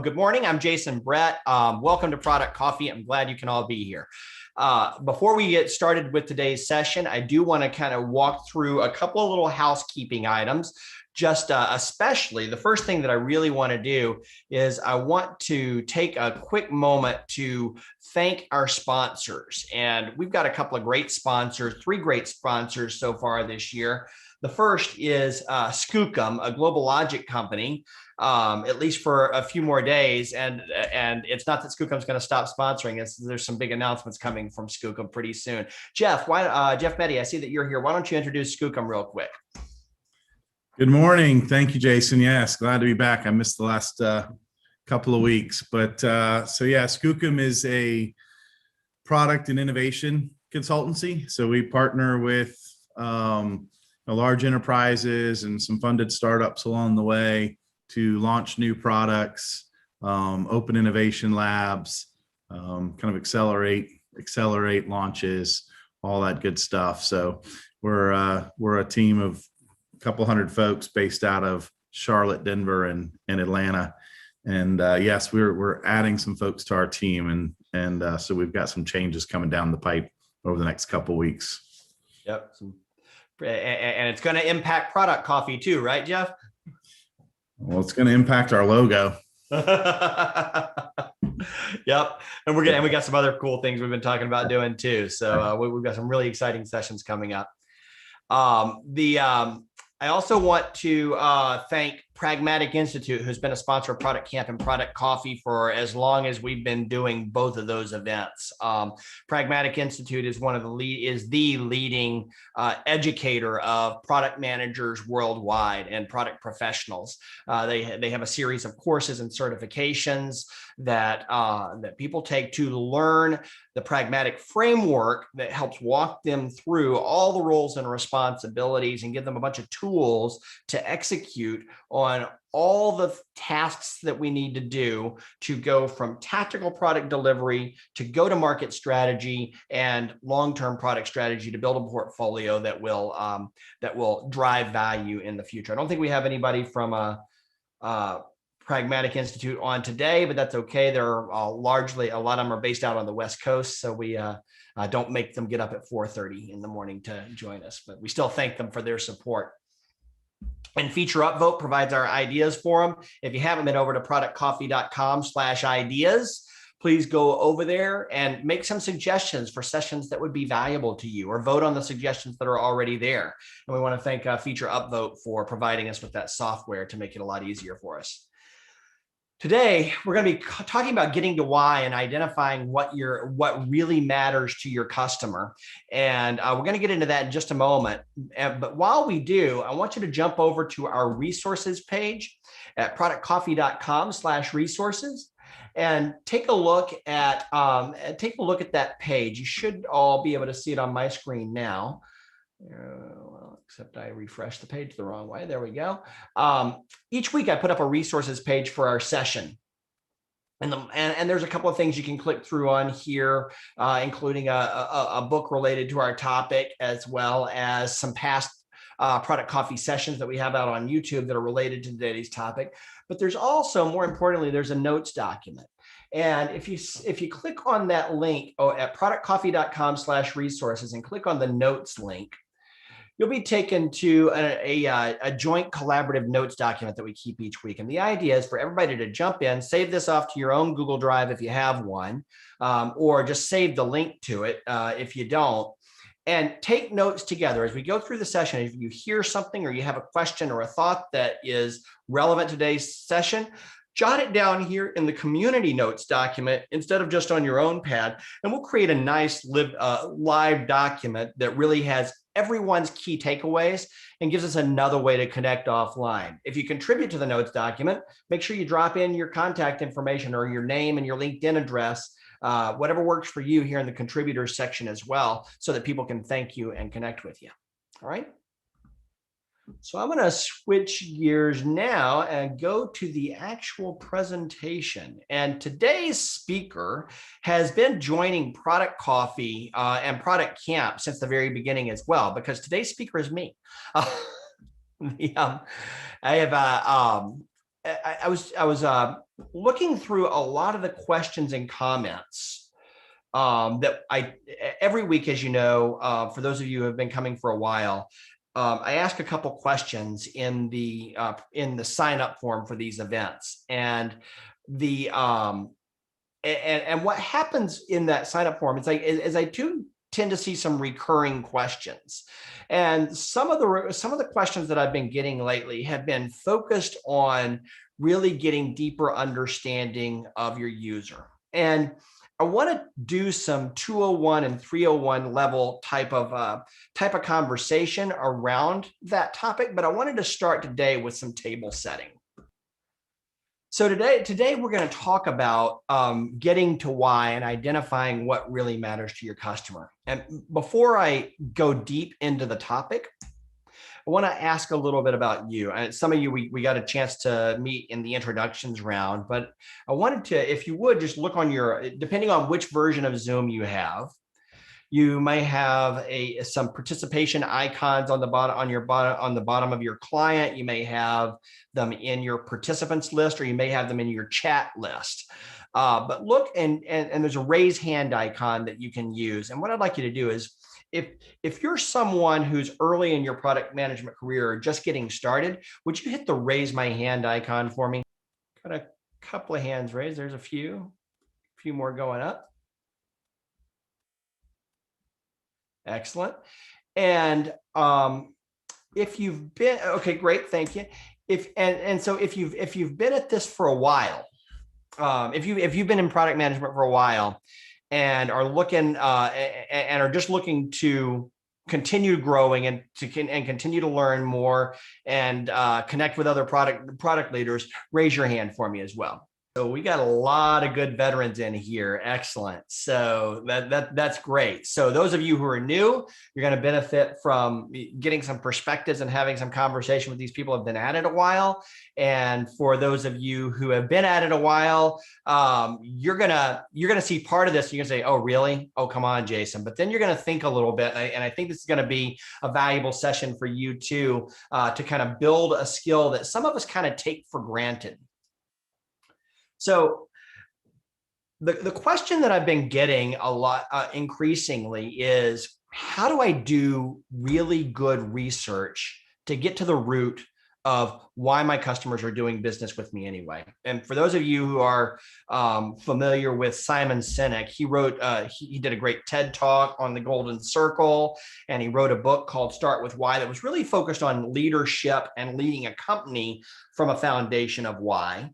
Good morning. I'm Jason Brett. Welcome to Product Coffee. I'm glad you can all be here. Before we get started with today's session, I do want to kind of walk through a couple of little housekeeping items. Just especially the first thing that I really want to do is I want to take a quick moment to thank our sponsors. And we've got a couple of great sponsors, three great sponsors so far this year. The first is Skookum, a Global Logic company, at least for a few more days. And it's not that Skookum's going to stop sponsoring us. There's some big announcements coming from Skookum pretty soon. Jeff Meddy, I see that you're here. Why don't you introduce Skookum real quick? Good morning. Thank you, Jason. Yes, glad to be back. I missed the last couple of weeks. But Skookum is a product and innovation consultancy. So we partner with large enterprises and some funded startups along the way to launch new products, open innovation labs, kind of accelerate launches, all that good stuff. So we're a team of a couple hundred folks based out of Charlotte, Denver, and Atlanta. And yes, we're adding some folks to our team, and so we've got some changes coming down the pipe over the next couple of weeks. Yep. And it's going to impact Product Coffee too, right, Jeff? Well, it's going to impact our logo. Yep. And we got some other cool things we've been talking about doing too. So we've got some really exciting sessions coming up. I also want to thank Pragmatic Institute, who's been a sponsor of Product Camp and Product Coffee for as long as we've been doing both of those events. Pragmatic Institute is the leading educator of product managers worldwide and product professionals. They have a series of courses and certifications that people take to learn the pragmatic framework that helps walk them through all the roles and responsibilities and give them a bunch of tools to execute on all the tasks that we need to do to go from tactical product delivery to go-to-market strategy and long-term product strategy to build a portfolio that will drive value in the future. I don't think we have anybody from a Pragmatic Institute on today, but that's okay. They're largely, a lot of them are based out on the West Coast, so we don't make them get up at 4:30 in the morning to join us, but we still thank them for their support. And Feature Upvote provides our ideas for them. If you haven't been over to productcoffee.com/ideas, please go over there and make some suggestions for sessions that would be valuable to you, or vote on the suggestions that are already there. And we want to thank Feature Upvote for providing us with that software to make it a lot easier for us. Today, we're going to be talking about getting to why and identifying what really matters to your customer. And we're going to get into that in just a moment. But while we do, I want you to jump over to our resources page at productcoffee.com/resources and take a look at that page. You should all be able to see it on my screen now. Well, except I refreshed the page the wrong way. There we go. Each week I put up a resources page for our session. And there's a couple of things you can click through on here, including a book related to our topic, as well as some past Product Coffee sessions that we have out on YouTube that are related to today's topic. But there's also, more importantly, there's a notes document. And if you click on that link at productcoffee.com/resources and click on the notes link, you'll be taken to a joint collaborative notes document that we keep each week. And the idea is for everybody to jump in, save this off to your own Google Drive if you have one, or just save the link to it if you don't, and take notes together. As we go through the session, if you hear something or you have a question or a thought that is relevant to today's session, jot it down here in the community notes document instead of just on your own pad, and we'll create a nice live document that really has everyone's key takeaways and gives us another way to connect offline. If you contribute to the notes document, make sure you drop in your contact information or your name and your LinkedIn address, whatever works for you here in the contributors section as well, so that people can thank you and connect with you. All right. So I'm going to switch gears now and go to the actual presentation. And today's speaker has been joining Product Coffee and Product Camp since the very beginning as well, because today's speaker is me. I have I was looking through a lot of the questions and comments that every week, as you know, for those of you who have been coming for a while, I ask a couple questions in the sign up form for these events, and the and what happens in that sign up form, it's like as I do tend to see some recurring questions, and some of the questions that I've been getting lately have been focused on really getting deeper understanding of your user. And I want to do some 201 and 301 level type of conversation around that topic, but I wanted to start today with some table setting. So today we're going to talk about getting to why and identifying what really matters to your customer. And before I go deep into the topic, I want to ask a little bit about you. And some of you, we got a chance to meet in the introductions round, but I wanted to, if you would, just look on your, depending on which version of Zoom you have, you may have some participation icons on the bottom, on the bottom of your client. You may have them in your participants list, or you may have them in your chat list. But look, and there's a raise hand icon that you can use. And what I'd like you to do is, if you're someone who's early in your product management career or just getting started, would you hit the raise my hand icon for me? Got a couple of hands raised. There's a few more going up. Excellent. And if you've been, okay, great, thank you. So if you've been at this for a while, if you've been in product management for a while and are looking and are just looking to continue growing and continue to learn more and connect with other product leaders, raise your hand for me as well. So we got a lot of good veterans in here. Excellent. So that's great. So those of you who are new, you're going to benefit from getting some perspectives and having some conversation with these people who have been at it a while. And for those of you who have been at it a while, you're gonna see part of this. You're gonna say, "Oh, really? Oh, come on, Jason." But then you're gonna think a little bit, and I think this is going to be a valuable session for you too, to kind of build a skill that some of us kind of take for granted. So the question that I've been getting a lot increasingly is, how do I do really good research to get to the root of why my customers are doing business with me anyway? And for those of you who are familiar with Simon Sinek, he did a great TED talk on the Golden Circle, and he wrote a book called Start With Why that was really focused on leadership and leading a company from a foundation of why.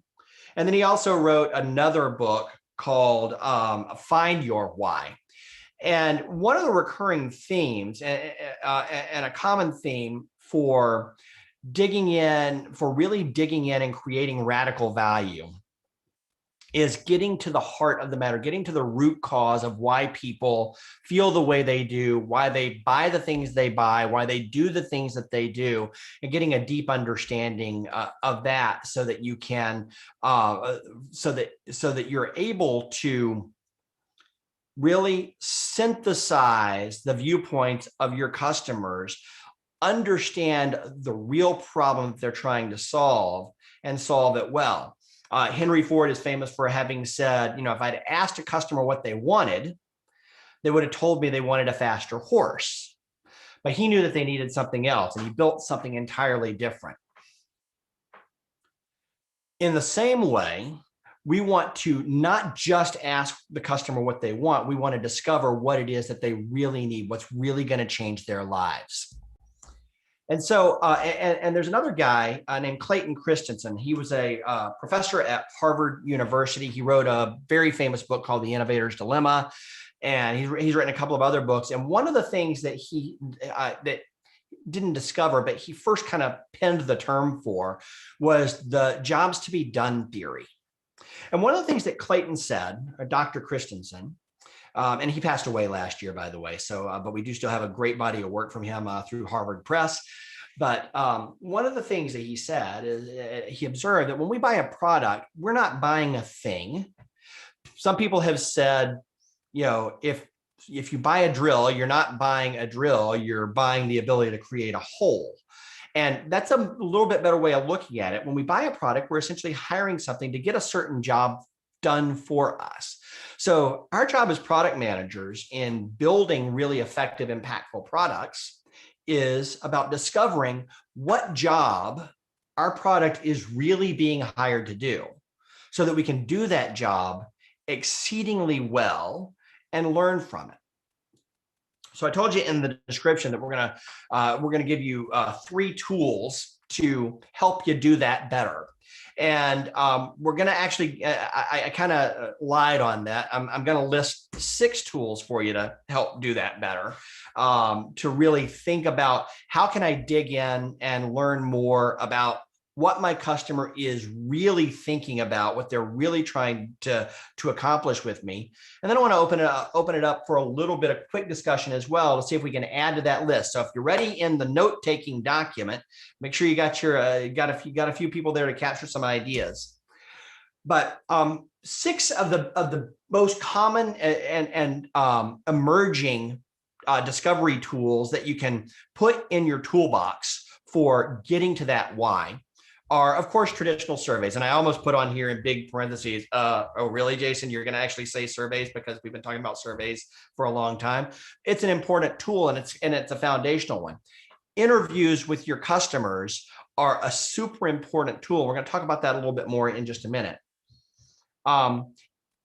And then he also wrote another book called Find Your Why. And one of the recurring themes and a common theme for really digging in and creating radical value is getting to the heart of the matter, getting to the root cause of why people feel the way they do, why they buy the things they buy, why they do the things that they do, and getting a deep understanding of that, so that you can, so that you're able to really synthesize the viewpoints of your customers, understand the real problem that they're trying to solve, and solve it well. Henry Ford is famous for having said, if I'd asked a customer what they wanted, they would have told me they wanted a faster horse. But he knew that they needed something else, and he built something entirely different. In the same way, we want to not just ask the customer what they want, we want to discover what it is that they really need, what's really going to change their lives. And so, and there's another guy named Clayton Christensen. He was a professor at Harvard University. He wrote a very famous book called The Innovator's Dilemma, and he's written a couple of other books. And one of the things that he that didn't discover, but he first kind of penned the term for, was the jobs to be done theory. And one of the things that Clayton said, or Dr. Christensen, and he passed away last year, by the way. So, but we do still have a great body of work from him through Harvard Press. But one of the things that he said is he observed that when we buy a product, we're not buying a thing. Some people have said, if you buy a drill, you're not buying a drill, you're buying the ability to create a hole. And that's a little bit better way of looking at it. When we buy a product, we're essentially hiring something to get a certain job done for us. So our job as product managers in building really effective, impactful products is about discovering what job our product is really being hired to do so that we can do that job exceedingly well and learn from it. So I told you in the description that we're gonna give you 3 tools to help you do that better. And we're going to actually, I kind of lied on that. I'm going to list 6 tools for you to help do that better, to really think about how can I dig in and learn more about what my customer is really thinking about, what they're really trying to accomplish with me. And then I want to open it up for a little bit of quick discussion as well to see if we can add to that list. So if you're ready in the note-taking document, make sure you got your got a few people there to capture some ideas. But 6 of the most common and emerging discovery tools that you can put in your toolbox for getting to that why are, of course, traditional surveys. And I almost put on here in big parentheses, oh, really, Jason, you're going to actually say surveys, because we've been talking about surveys for a long time. It's an important tool, and it's a foundational one. Interviews with your customers are a super important tool. We're going to talk about that a little bit more in just a minute.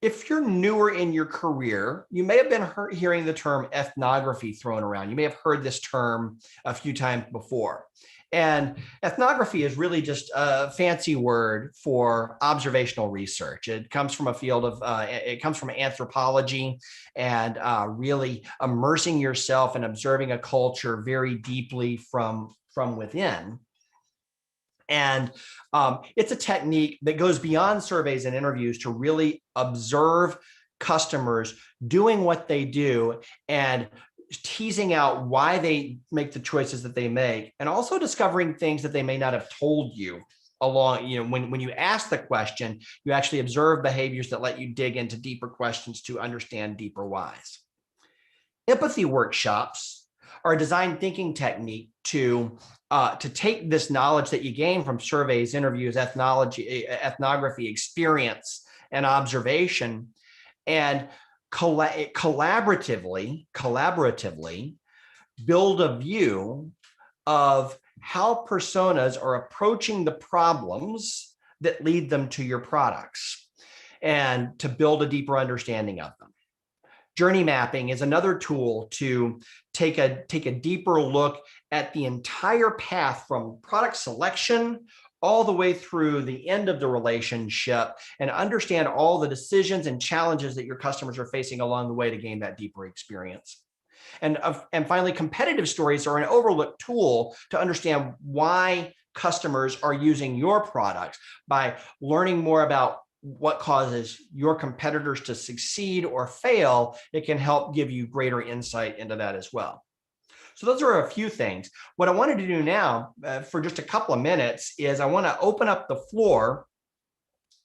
If you're newer in your career, you may have been hearing the term ethnography thrown around. You may have heard this term a few times before. And ethnography is really just a fancy word for observational research. It comes from a field of, it comes from anthropology, and really immersing yourself and observing a culture very deeply from within. And it's a technique that goes beyond surveys and interviews to really observe customers doing what they do and teasing out why they make the choices that they make, and also discovering things that they may not have told you along. When you ask the question, you actually observe behaviors that let you dig into deeper questions to understand deeper whys. Empathy workshops are a design thinking technique to take this knowledge that you gain from surveys, interviews, ethnography, experience, and observation, and collaboratively build a view of how personas are approaching the problems that lead them to your products, and to build a deeper understanding of them. Journey mapping is another tool to take a deeper look at the entire path from product selection all the way through the end of the relationship, and understand all the decisions and challenges that your customers are facing along the way to gain that deeper experience. And finally, competitive stories are an overlooked tool to understand why customers are using your products. By learning more about what causes your competitors to succeed or fail, it can help give you greater insight into that as well. So those are a few things. What I wanted to do now for just a couple of minutes is I want to open up the floor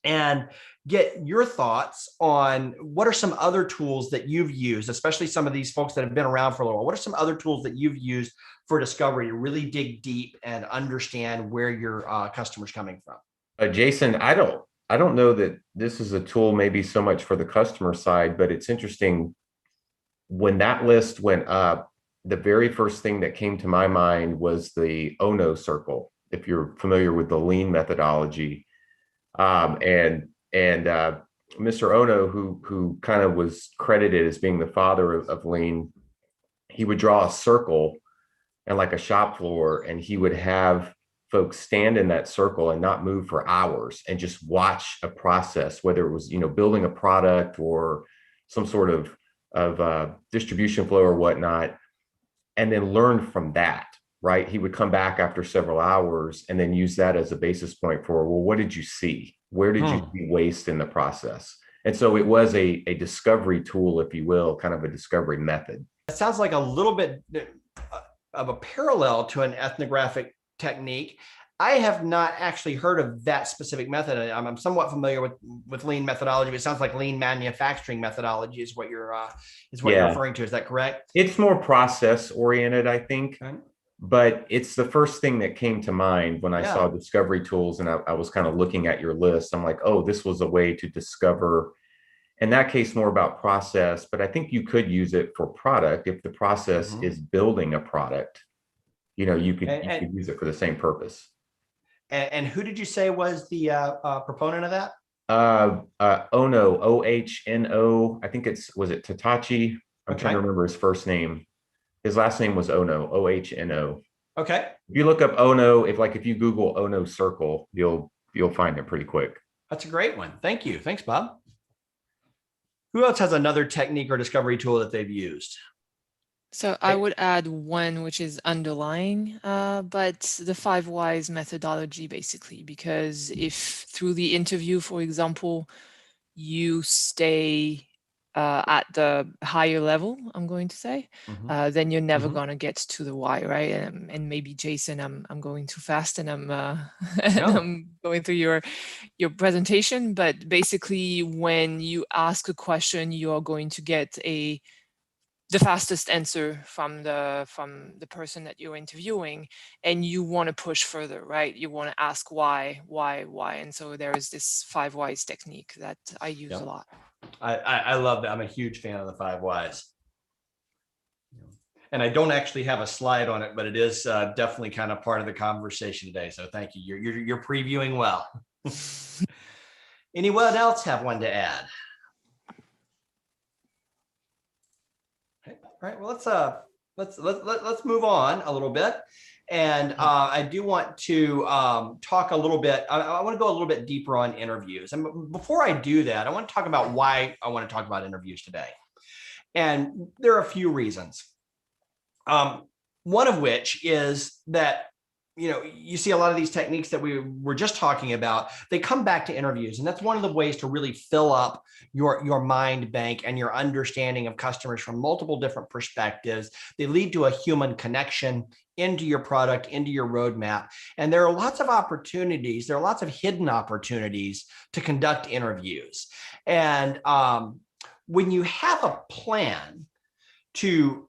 and get your thoughts on what are some other tools that you've used, especially some of these folks that have been around for a little while. What are some other tools that you've used for discovery to really dig deep and understand where your customer's coming from? Jason, I don't know that this is a tool maybe so much for the customer side, but it's interesting. When that list went up, the very first thing that came to my mind was the Ono circle, if you're familiar with the lean methodology. And Mr. Ono, who kind of was credited as being the father of lean, he would draw a circle and like a shop floor, and he would have folks stand in that circle and not move for hours and just watch a process, whether it was, building a product or some sort of distribution flow or whatnot, and then learn from that, right? He would come back after several hours and then use that as a basis point for, well, what did you see? Where did you see waste in the process? And so it was a discovery tool, if you will, kind of a discovery method. It sounds like a little bit of a parallel to an ethnographic technique. I have not actually heard of that specific method. I'm somewhat familiar with lean methodology, but it sounds like lean manufacturing methodology is what you're referring to. Is that correct? It's more process oriented, I think. Okay. but it's the first thing that came to mind when I Yeah. saw discovery tools, and I was kind of looking at your list. I'm like, oh, this was a way to discover, in that case, more about process, but I think you could use it for product. If the process Mhm. is building a product, you know, And, you and, could use it for the same purpose. and who did you say was the proponent of that? Ono, OHNO. I think was it Tatachi? I'm trying to Okay. remember his first name. His last name was Ono, OHNO. Okay. If you look up Ono, if you Google Ono circle, you'll find it pretty quick. That's a great one. Thank you. Thanks, Bob. Who else has another technique or discovery tool that they've used? So I would add one which is underlying, but the 5 whys methodology basically, because if through the interview, for example, you stay at the higher level, I'm going to say, then you're never gonna get to the why, right? And maybe Jason, I'm going too fast and I'm and No. I'm going through your presentation, but basically when you ask a question, you are going to get the fastest answer from the person that you're interviewing, and you want to push further, right? You want to ask why, and so there is this 5 whys technique that I use a lot. I love that. I'm a huge fan of the 5 whys. And I don't actually have a slide on it, but it is definitely kind of part of the conversation today. So thank you. You're previewing well. Anyone else have one to add? All right. Well, let's move on a little bit. And I do want to talk a little bit. I want to go a little bit deeper on interviews. And before I do that, I want to talk about why I want to talk about interviews today. And there are a few reasons. One of which is that, you know, you see a lot of these techniques that we were just talking about, they come back to interviews. And that's one of the ways to really fill up your mind bank and your understanding of customers from multiple different perspectives. They lead to a human connection into your product, into your roadmap. And there are lots of opportunities. There are lots of hidden opportunities to conduct interviews. And when you have a plan to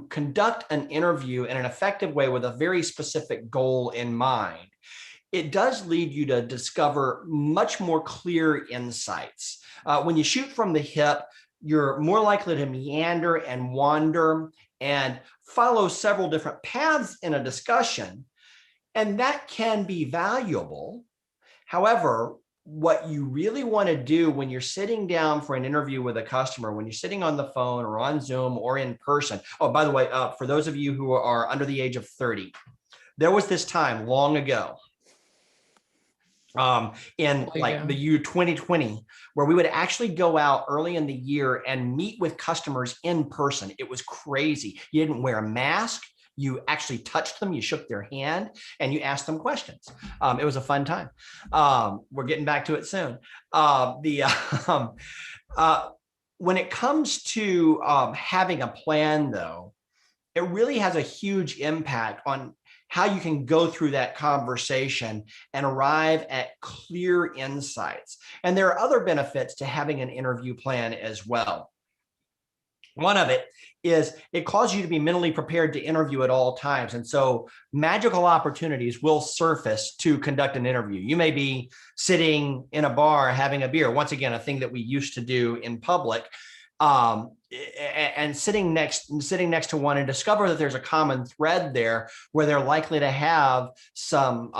conduct an interview in an effective way with a very specific goal in mind, it does lead you to discover much more clear insights. When you shoot from the hip, you're more likely to meander and wander and follow several different paths in a discussion, and that can be valuable. However, what you really want to do when you're sitting down for an interview with a customer, when you're sitting on the phone or on Zoom or in person. Oh, by the way, for those of you who are under the age of 30, there was this time long ago in the year 2020, where we would actually go out early in the year and meet with customers in person. It was crazy. You didn't wear a mask. You actually touched them, you shook their hand, and you asked them questions. It was a fun time. We're getting back to it soon. When it comes to having a plan, though, it really has a huge impact on how you can go through that conversation and arrive at clear insights. And there are other benefits to having an interview plan as well. One of it is it causes you to be mentally prepared to interview at all times. And so magical opportunities will surface to conduct an interview. You may be sitting in a bar having a beer, once again, a thing that we used to do in public, and sitting next to one and discover that there's a common thread there where they're likely to have some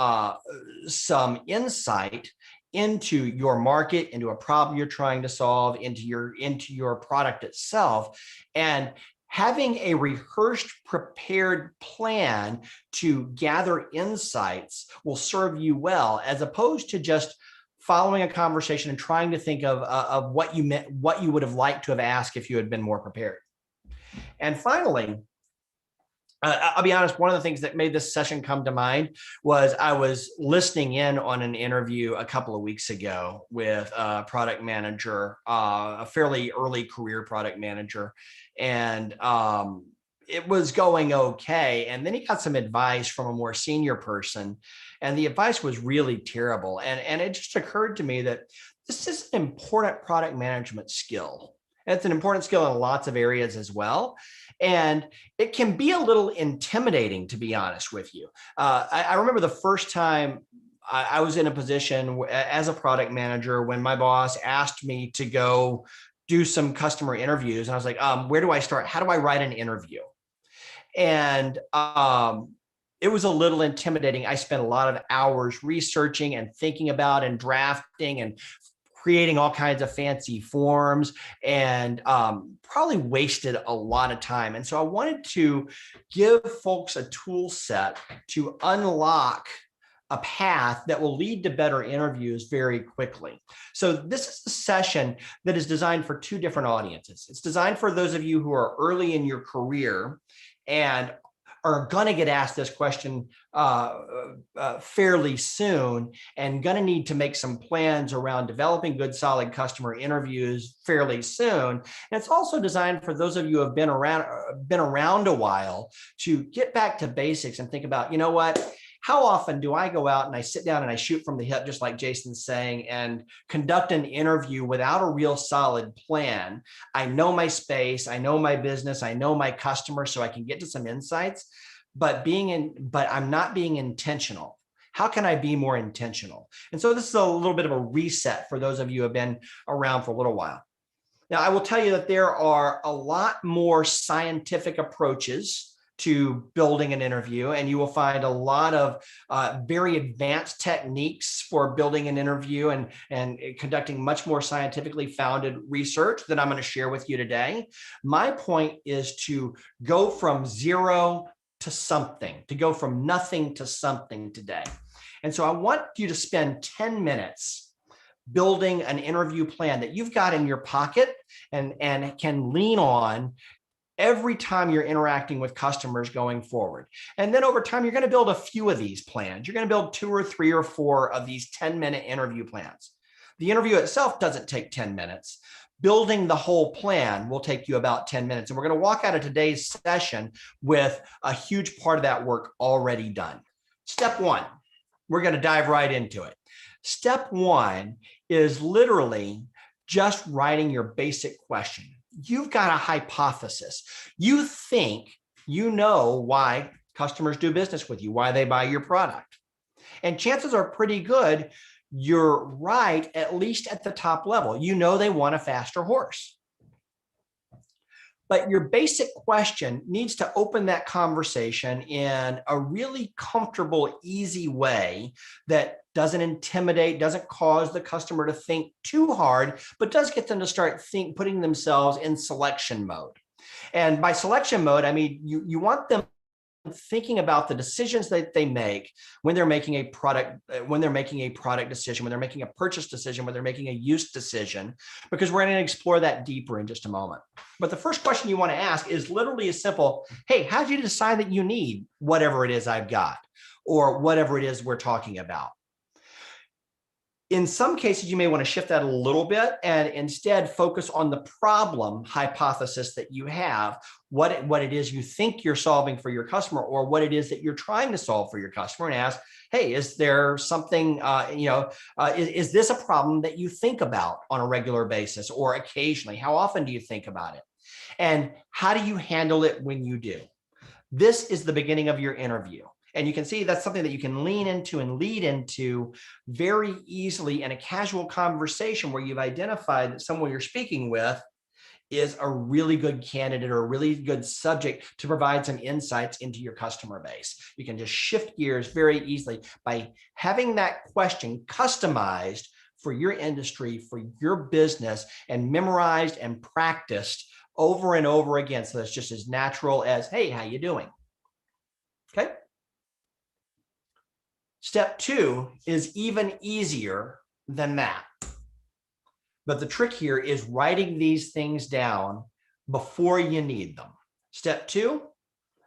insight into your market, into a problem you're trying to solve, into your product itself. And having a rehearsed, prepared plan to gather insights will serve you well, as opposed to just following a conversation and trying to think of what you would have liked to have asked if you had been more prepared. And finally, I'll be honest, one of the things that made this session come to mind was I was listening in on an interview a couple of weeks ago with a product manager, a fairly early career product manager, and it was going okay. And then he got some advice from a more senior person, and the advice was really terrible. And it just occurred to me that this is an important product management skill. It's an important skill in lots of areas as well. And it can be a little intimidating, to be honest with you. I remember the first time I was in a position as a product manager when my boss asked me to go do some customer interviews. And I was like, where do I start? How do I write an interview? And it was a little intimidating. I spent a lot of hours researching and thinking about and drafting and creating all kinds of fancy forms, and probably wasted a lot of time. And so I wanted to give folks a tool set to unlock a path that will lead to better interviews very quickly. So this is a session that is designed for two different audiences. It's designed for those of you who are early in your career and are going to get asked this question fairly soon, and going to need to make some plans around developing good, solid customer interviews fairly soon. And it's also designed for those of you who have been around a while to get back to basics and think about, you know what? How often do I go out and I sit down and I shoot from the hip, just like Jason's saying, and conduct an interview without a real solid plan? I know my space, I know my business, I know my customer, so I can get to some insights, but I'm not being intentional. How can I be more intentional? And so this is a little bit of a reset for those of you who have been around for a little while. Now, I will tell you that there are a lot more scientific approaches to building an interview, and you will find a lot of very advanced techniques for building an interview and conducting much more scientifically founded research that I'm going to share with you today. My point is to go from zero to something, to go from nothing to something today. And so I want you to spend 10 minutes building an interview plan that you've got in your pocket and can lean on every time you're interacting with customers going forward. And then over time, you're going to build a few of these plans. You're going to build 2 or 3 or 4 of these 10-minute interview plans. The interview itself doesn't take 10 minutes. Building the whole plan will take you about 10 minutes. And we're going to walk out of today's session with a huge part of that work already done. Step 1, we're going to dive right into it. Step 1 is literally just writing your basic question. You've got a hypothesis. You think you know why customers do business with you, why they buy your product. And chances are pretty good you're right, at least at the top level. You know they want a faster horse. But your basic question needs to open that conversation in a really comfortable, easy way that doesn't intimidate, doesn't cause the customer to think too hard, but does get them to start putting themselves in selection mode. And by selection mode, I mean, you want them thinking about the decisions that they make when they're making a product decision, when they're making a purchase decision, when they're making a use decision, because we're going to explore that deeper in just a moment. But the first question you want to ask is literally as simple: hey, how did you decide that you need whatever it is I've got, or whatever it is we're talking about? In some cases, you may want to shift that a little bit and instead focus on the problem hypothesis that you have, what it is you think you're solving for your customer, or what it is that you're trying to solve for your customer, and ask, hey, is there something, is this a problem that you think about on a regular basis or occasionally? How often do you think about it? And how do you handle it when you do? This is the beginning of your interview. And you can see that's something that you can lean into and lead into very easily in a casual conversation where you've identified that someone you're speaking with is a really good candidate or a really good subject to provide some insights into your customer base. You can just shift gears very easily by having that question customized for your industry, for your business, and memorized and practiced over and over again. So that's just as natural as, hey, how you doing? Okay. Step 2 is even easier than that. But the trick here is writing these things down before you need them. Step 2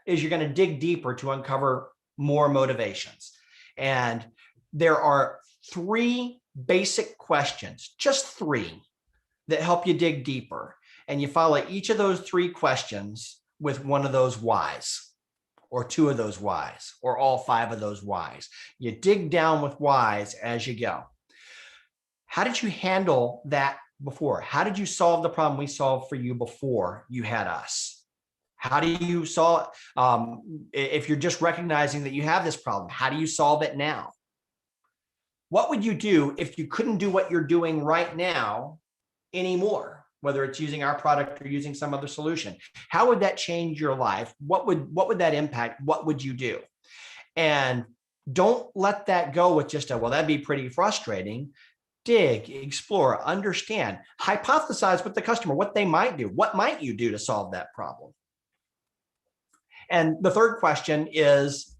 is you're going to dig deeper to uncover more motivations. And there are 3 basic questions, just 3, that help you dig deeper. And you follow each of those 3 questions with one of those whys, or 2 of those whys, or all 5 of those whys. You dig down with whys as you go. How did you handle that before? How did you solve the problem we solved for you before you had us? How do you solve, if you're just recognizing that you have this problem, how do you solve it now? What would you do if you couldn't do what you're doing right now anymore, whether it's using our product or using some other solution? How would that change your life? What would that impact? What would you do? And don't let that go with just a, well, that'd be pretty frustrating. Dig, explore, understand, hypothesize with the customer what they might do. What might you do to solve that problem? And the third question is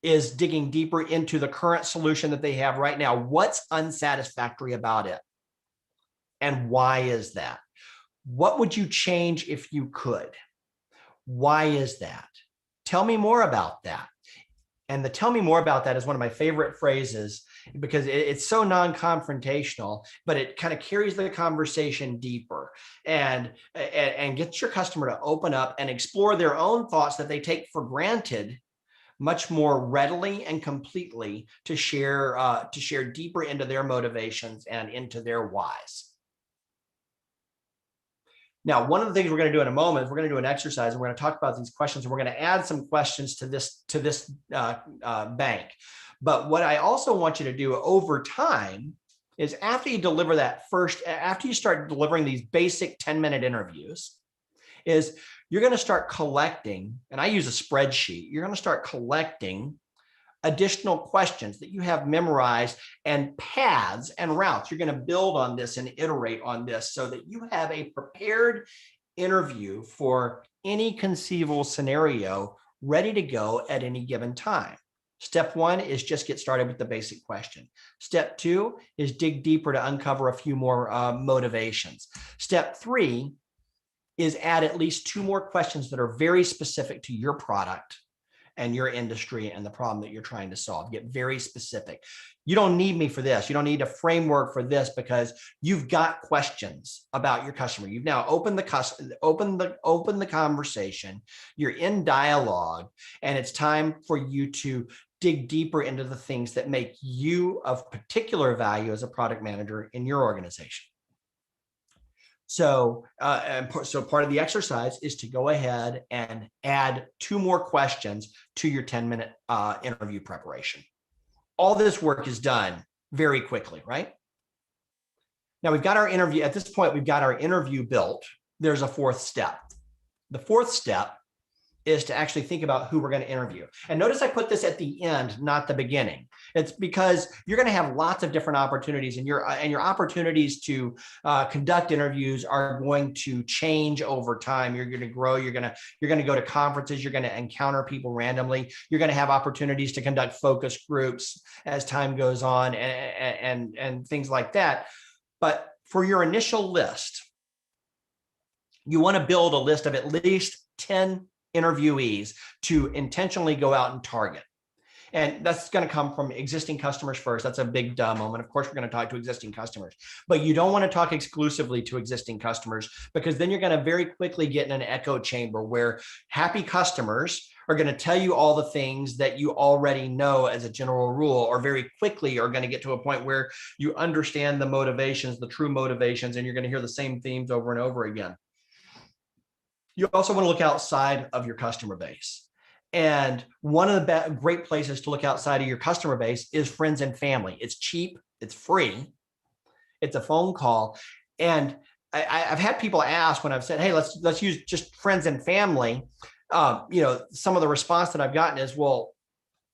digging deeper into the current solution that they have right now. What's unsatisfactory about it? And why is that? What would you change if you could? Why is that? Tell me more about that. And the tell me more about that is one of my favorite phrases because it's so non-confrontational, but it kind of carries the conversation deeper and gets your customer to open up and explore their own thoughts that they take for granted much more readily and completely to share deeper into their motivations and into their whys. Now, one of the things we're going to do in a moment is we're going to do an exercise and we're going to talk about these questions and we're going to add some questions to this bank. But what I also want you to do over time is after you start delivering these basic 10-minute interviews, is you're going to start collecting, and I use a spreadsheet, you're going to start collecting additional questions that you have memorized and paths and routes. You're going to build on this and iterate on this so that you have a prepared interview for any conceivable scenario ready to go at any given time. Step one is just get started with the basic question. Step two is dig deeper to uncover a few more motivations. Step three is add at least 2 more questions that are very specific to your product and your industry and the problem that you're trying to solve. Get very specific. You don't need me for this. You don't need a framework for this because you've got questions about your customer. You've now opened the conversation. You're in dialogue, and it's time for you to dig deeper into the things that make you of particular value as a product manager in your organization. So, so part of the exercise is to go ahead and add 2 more questions to your 10-minute interview preparation. All this work is done very quickly, right? Now we've got our interview. At this point, we've got our interview built. There's a 4th step. The 4th step is to actually think about who we're going to interview. And notice I put this at the end, not the beginning. It's because you're going to have lots of different opportunities, and your opportunities to conduct interviews are going to change over time. You're going to grow. You're going to go to conferences. You're going to encounter people randomly. You're going to have opportunities to conduct focus groups as time goes on, and things like that. But for your initial list, you want to build a list of at least 10 interviewees to intentionally go out and target. And that's going to come from existing customers first. That's a big duh moment. Of course, we're going to talk to existing customers, but you don't want to talk exclusively to existing customers because then you're going to very quickly get in an echo chamber where happy customers are going to tell you all the things that you already know as a general rule, or very quickly are going to get to a point where you understand the motivations, the true motivations, and you're going to hear the same themes over and over again. You also want to look outside of your customer base. And one of the great places to look outside of your customer base is friends and family. It's cheap, it's free, it's a phone call. And I've had people ask when I've said, hey, let's use just friends and family. Some of the response that I've gotten is, well,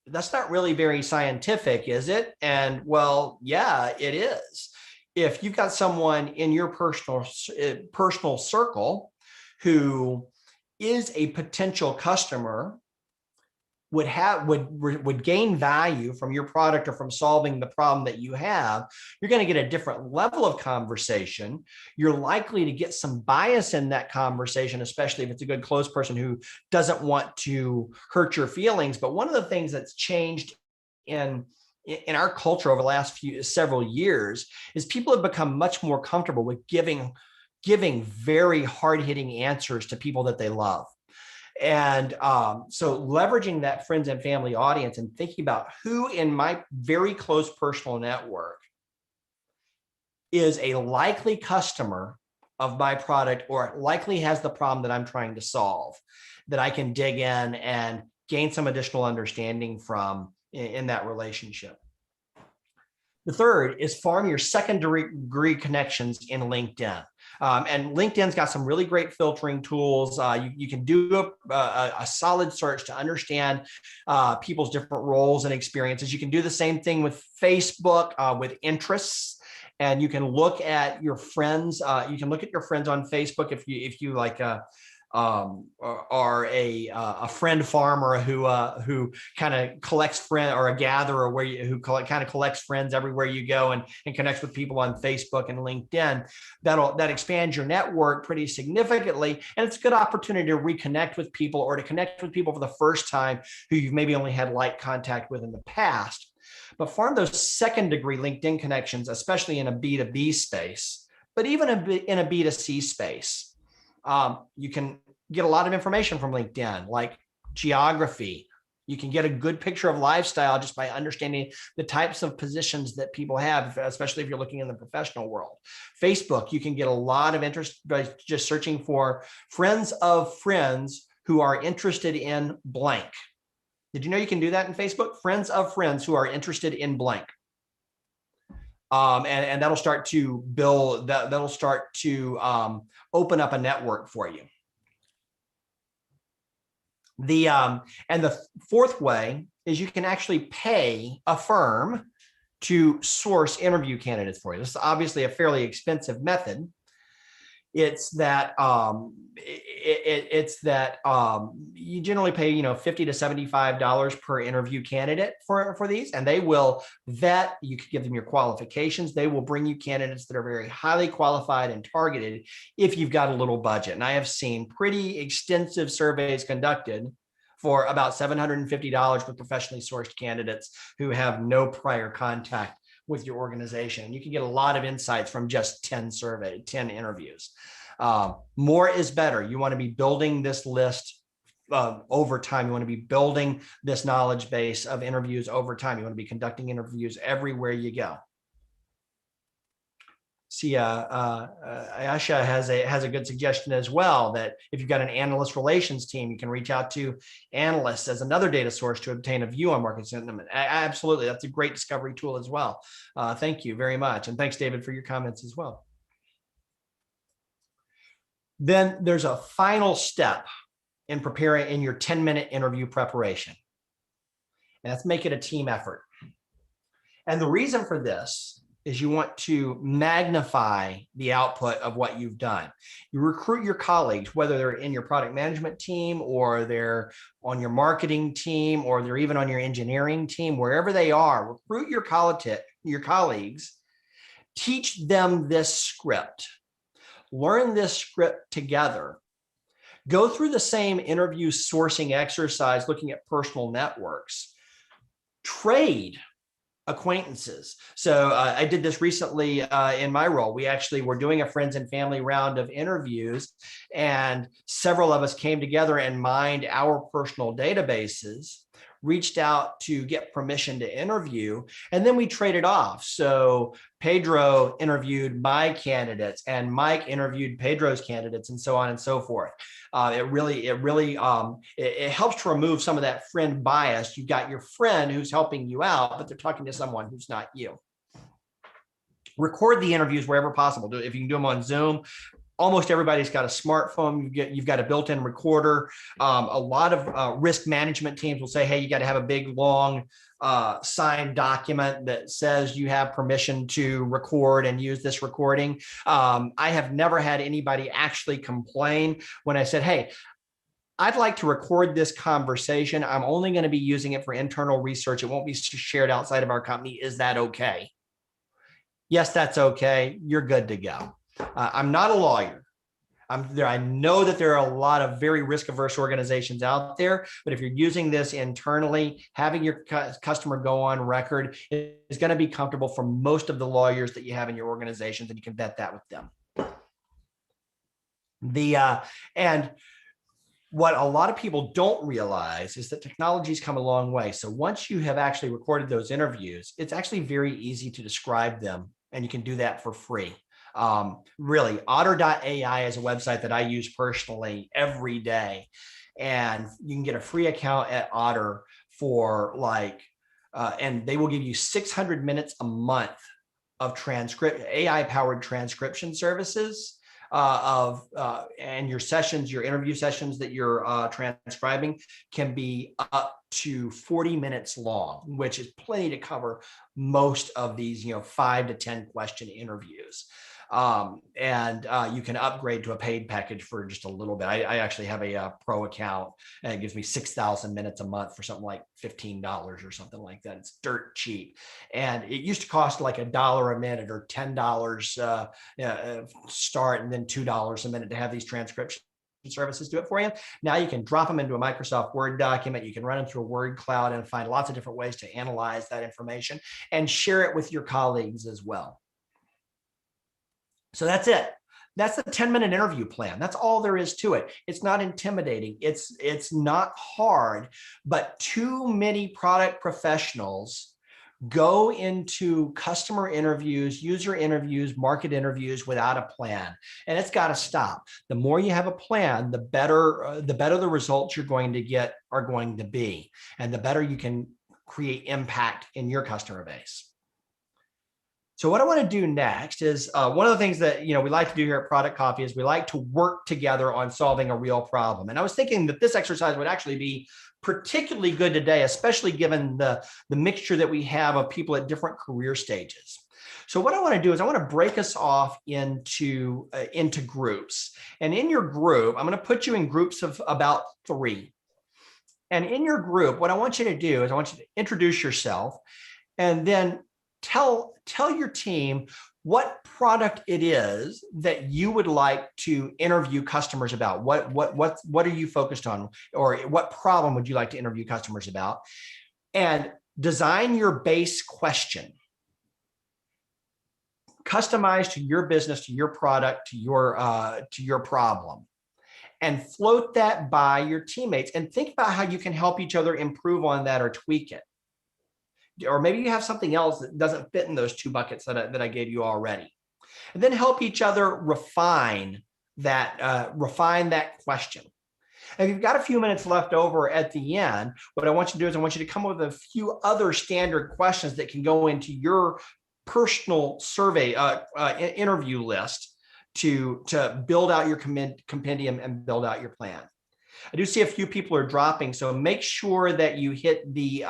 that's not really very scientific, is it? And well, yeah, it is. If you've got someone in your personal circle who is a potential customer, would gain value from your product or from solving the problem that you have, you're going to get a different level of conversation. You're likely to get some bias in that conversation, especially if it's a good close person who doesn't want to hurt your feelings. But one of the things that's changed in our culture over the last several years is people have become much more comfortable with giving very hard-hitting answers to people that they love. And so leveraging that friends and family audience and thinking about who in my very close personal network is a likely customer of my product, or likely has the problem that I'm trying to solve, that I can dig in and gain some additional understanding from in that relationship. The third is farm your second-degree connections in LinkedIn. And LinkedIn's got some really great filtering tools. You can do a solid search to understand people's different roles and experiences. You can do the same thing with Facebook, with interests. And you can look at your friends. You can look at your friends on Facebook if you like are a friend farmer who kind of collects friend, or a gatherer who kind of collects friends everywhere you go and connects with people on Facebook and LinkedIn. That expands your network pretty significantly, and it's a good opportunity to reconnect with people, or to connect with people for the first time who you've maybe only had light contact with in the past. But farm those second-degree LinkedIn connections, especially in a B2B space, but even in a B2C space. You can get a lot of information from LinkedIn, like geography. You can get a good picture of lifestyle just by understanding the types of positions that people have, especially if you're looking in the professional world. Facebook, you can get a lot of interest by just searching for friends of friends who are interested in blank. Did you know you can do that in Facebook? Friends of friends who are interested in blank. And that'll start to build, that'll start to open up a network for you. And the fourth way is you can actually pay a firm to source interview candidates for you. This is obviously a fairly expensive method. It's that you generally pay, $50 to $75 per interview candidate for these, and they will vet. You could give them your qualifications. They will bring you candidates that are very highly qualified and targeted if you've got a little budget. And I have seen pretty extensive surveys conducted for about $750 with professionally sourced candidates who have no prior contact with your organization. You can get a lot of insights from just 10 interviews. More is better. You want to be building this list over time. You want to be building this knowledge base of interviews over time. You want to be conducting interviews everywhere you go. See, Ayesha has a good suggestion as well, that if you've got an analyst relations team, you can reach out to analysts as another data source to obtain a view on market sentiment. Absolutely. That's a great discovery tool as well. Thank you very much. And thanks, David, for your comments as well. Then there's a final step in preparing in your 10-minute interview preparation. And that's make it a team effort. And the reason for this is you want to magnify the output of what you've done. You recruit your colleagues, whether they're in your product management team, or they're on your marketing team, or they're even on your engineering team, wherever they are, recruit your colleagues, teach them this script, learn this script together, go through the same interview sourcing exercise, looking at personal networks, trade acquaintances. So I did this recently in my role. We actually were doing a friends and family round of interviews, and several of us came together and mined our personal databases, reached out to get permission to interview, and then we traded off. So Pedro interviewed my candidates and Mike interviewed Pedro's candidates, and so on and so forth. It helps to remove some of that friend bias. You've got your friend who's helping you out, but they're talking to someone who's not you. Record the interviews wherever possible. If you can do them on Zoom. Almost everybody's got a smartphone. You've got a built-in recorder. A lot of risk management teams will say, hey, you got to have a big, long signed document that says you have permission to record and use this recording. I have never had anybody actually complain when I said, hey, I'd like to record this conversation. I'm only going to be using it for internal research. It won't be shared outside of our company. Is that okay? Yes, that's okay. You're good to go. I'm not a lawyer. I know that there are a lot of very risk-averse organizations out there, but if you're using this internally, having your customer go on record is going to be comfortable for most of the lawyers that you have in your organizations, and you can vet that with them. And what a lot of people don't realize is that technology's come a long way. So once you have actually recorded those interviews, it's actually very easy to describe them and you can do that for free. Really, otter.ai is a website that I use personally every day. And you can get a free account at Otter for like, and they will give you 600 minutes a month of AI powered transcription services and your sessions, your interview sessions that you're transcribing can be up to 40 minutes long, which is plenty to cover most of these, 5 to 10 question interviews. You can upgrade to a paid package for just a little bit. I actually have a pro account, and it gives me 6,000 minutes a month for something like $15 or something like that. It's dirt cheap. And it used to cost like $1 a minute or $10 start, and then $2 a minute to have these transcription services do it for you. Now you can drop them into a Microsoft Word document. You can run them through a word cloud and find lots of different ways to analyze that information and share it with your colleagues as well. So that's it. That's the 10-minute interview plan. That's all there is to it. It's not intimidating. It's not hard, but too many product professionals go into customer interviews, user interviews, market interviews without a plan. And it's got to stop. The more you have a plan, the better the results you're going to get are going to be, and the better you can create impact in your customer base. So what I want to do next is one of the things that we like to do here at Product Coffee is we like to work together on solving a real problem. And I was thinking that this exercise would actually be particularly good today, especially given the mixture that we have of people at different career stages. So what I want to do is I want to break us off into groups. And in your group, I'm going to put you in groups of about 3. And in your group, what I want you to do is I want you to introduce yourself and then tell your team what product it is that you would like to interview customers about. What are you focused on, or what problem would you like to interview customers about? And design your base question, customized to your business, to your product, to your problem, and float that by your teammates and think about how you can help each other improve on that or tweak it. Or maybe you have something else that doesn't fit in those 2 buckets that I gave you already. And then help each other refine that question. And if you've got a few minutes left over at the end, what I want you to do is I want you to come up with a few other standard questions that can go into your personal survey interview list to build out your compendium and build out your plan. I do see a few people are dropping, so make sure that you hit the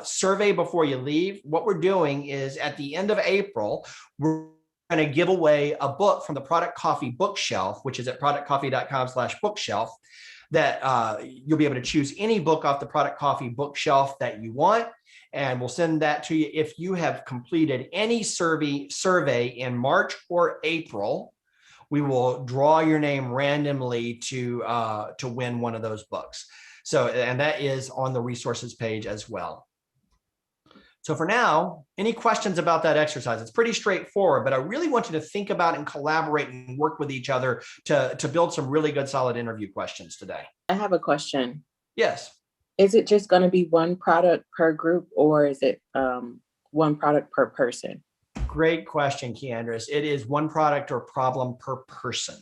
survey before you leave. What we're doing is at the end of April, we're going to give away a book from the Product Coffee bookshelf, which is at productcoffee.com/bookshelf, that you'll be able to choose any book off the Product Coffee bookshelf that you want. And we'll send that to you if you have completed any survey in March or April. We will draw your name randomly to win one of those books. So, and that is on the resources page as well. So for now, any questions about that exercise? It's pretty straightforward, but I really want you to think about and collaborate and work with each other to build some really good, solid interview questions today. I have a question. Yes. Is it just going to be one product per group, or is it one product per person? Great question, Keandris. It is one product or problem per person.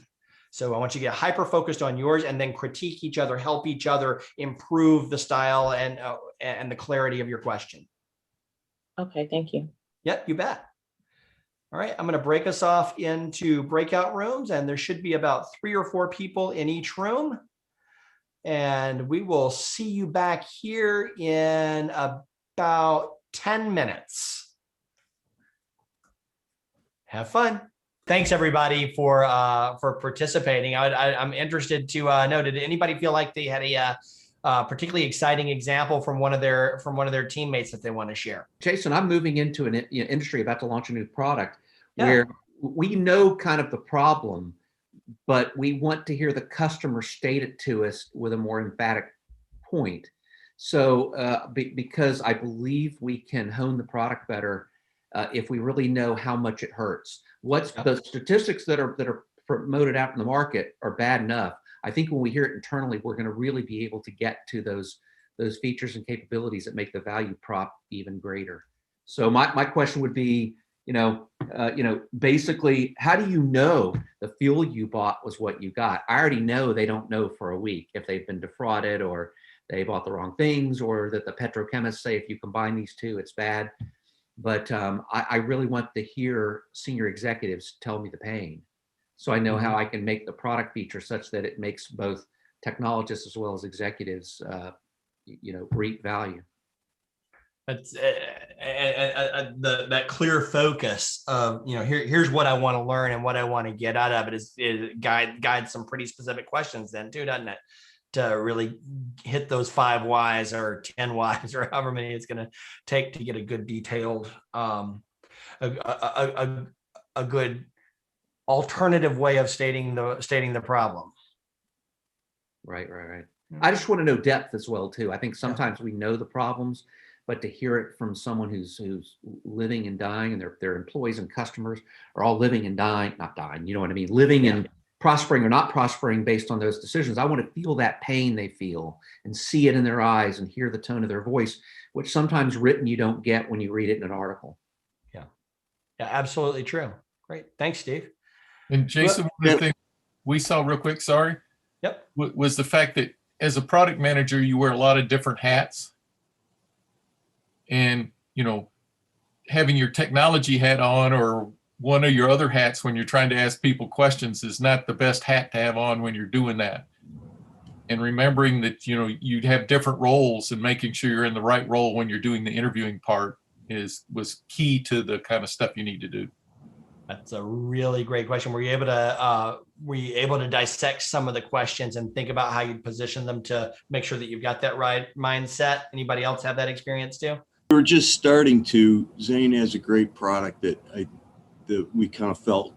So I want you to get hyper-focused on yours and then critique each other, help each other improve the style and the clarity of your question. Okay, thank you. Yep, you bet. All right, I'm going to break us off into breakout rooms, and there should be about 3 or 4 people in each room. And we will see you back here in about 10 minutes. Have fun. Thanks everybody for participating. I'm interested to know, did anybody feel like they had a particularly exciting example from one of their teammates that they want to share? Jason, I'm moving into an industry about to launch a new product where we know kind of the problem, but we want to hear the customer state it to us with a more emphatic point. So because I believe we can hone the product better if we really know how much it hurts. The statistics that are promoted out in the market are bad enough. I think when we hear it internally, we're going to really be able to get to those features and capabilities that make the value prop even greater. So my question would be, basically, how do you know the fuel you bought was what you got? I already know they don't know for a week if they've been defrauded or they bought the wrong things, or that the petrochemists say if you combine these two, it's bad. But I really want to hear senior executives tell me the pain, so I know how I can make the product feature such that it makes both technologists as well as executives, reap value. That's that clear focus of, here's what I want to learn and what I want to get out of it is guide some pretty specific questions then too, doesn't it? To really hit those 5 whys or 10 whys or however many it's going to take to get a good detailed, a good alternative way of stating the problem. Right. I just want to know depth as well too. I think sometimes we know the problems, but to hear it from someone who's living and dying, and their employees and customers are all living and dying, not dying, you know what I mean? Living and prospering or not prospering based on those decisions. I want to feel that pain they feel and see it in their eyes and hear the tone of their voice, which sometimes written you don't get when you read it in an article. Yeah, absolutely true. Great. Thanks, Steve. And Jason, one of the things we saw real quick, sorry, was the fact that as a product manager, you wear a lot of different hats. And, having your technology hat on or one of your other hats when you're trying to ask people questions is not the best hat to have on when you're doing that. And remembering that, you'd have different roles and making sure you're in the right role when you're doing the interviewing part was key to the kind of stuff you need to do. That's a really great question. Were you able to dissect some of the questions and think about how you'd position them to make sure that you've got that right mindset? Anybody else have that experience too? We're just starting to. Zane has a great product that we kind of felt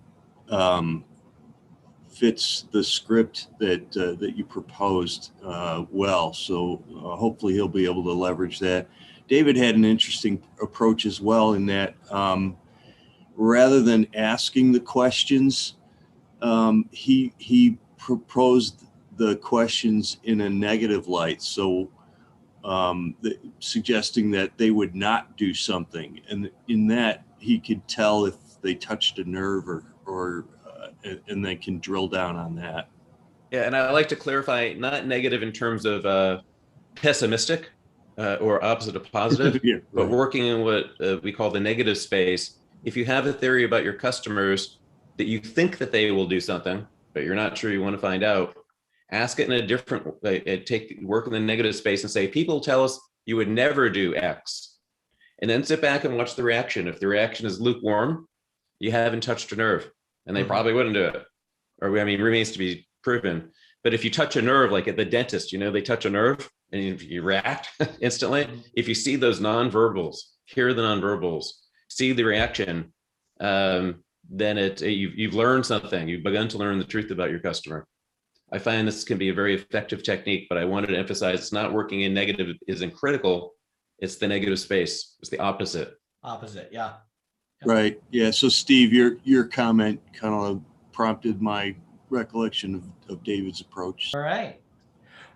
fits the script that you proposed well. So hopefully he'll be able to leverage that. David had an interesting approach as well in that rather than asking the questions, he proposed the questions in a negative light. So suggesting that they would not do something, and in that he could tell if they touched a nerve or and they can drill down on that. Yeah, and I like to clarify, not negative in terms of pessimistic or opposite of positive, Yeah, but right. working in what we call the negative space. If you have a theory about your customers that you think that they will do something, but you're not sure, you want to find out, ask it in a different way. Work in the negative space and say, people tell us you would never do X. And then sit back and watch the reaction. If the reaction is lukewarm, you haven't touched a nerve, and they probably wouldn't do it. Or remains to be proven. But if you touch a nerve, like at the dentist, they touch a nerve and you react instantly. If you see those nonverbals, hear the nonverbals, see the reaction, then you've learned something. You've begun to learn the truth about your customer. I find this can be a very effective technique, but I wanted to emphasize it's not working in negative isn't critical. It's the negative space. It's the opposite. Yeah. Right. Yeah. So Steve, your comment kind of prompted my recollection of David's approach. All right.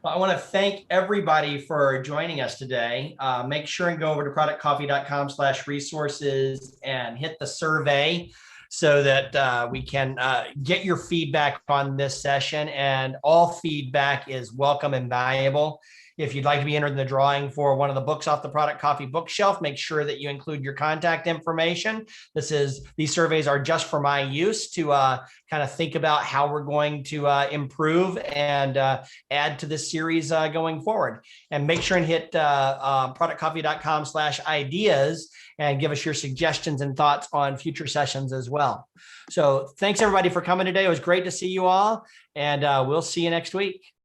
Well, I want to thank everybody for joining us today. Make sure and go over to productcoffee.com/resources and hit the survey so that we can get your feedback on this session. And all feedback is welcome and valuable. If you'd like to be entered in the drawing for one of the books off the Product Coffee bookshelf, make sure that you include your contact information. These surveys are just for my use to kind of think about how we're going to improve and add to this series going forward. And make sure and hit productcoffee.com/ideas and give us your suggestions and thoughts on future sessions as well. So thanks everybody for coming today. It was great to see you all, and we'll see you next week.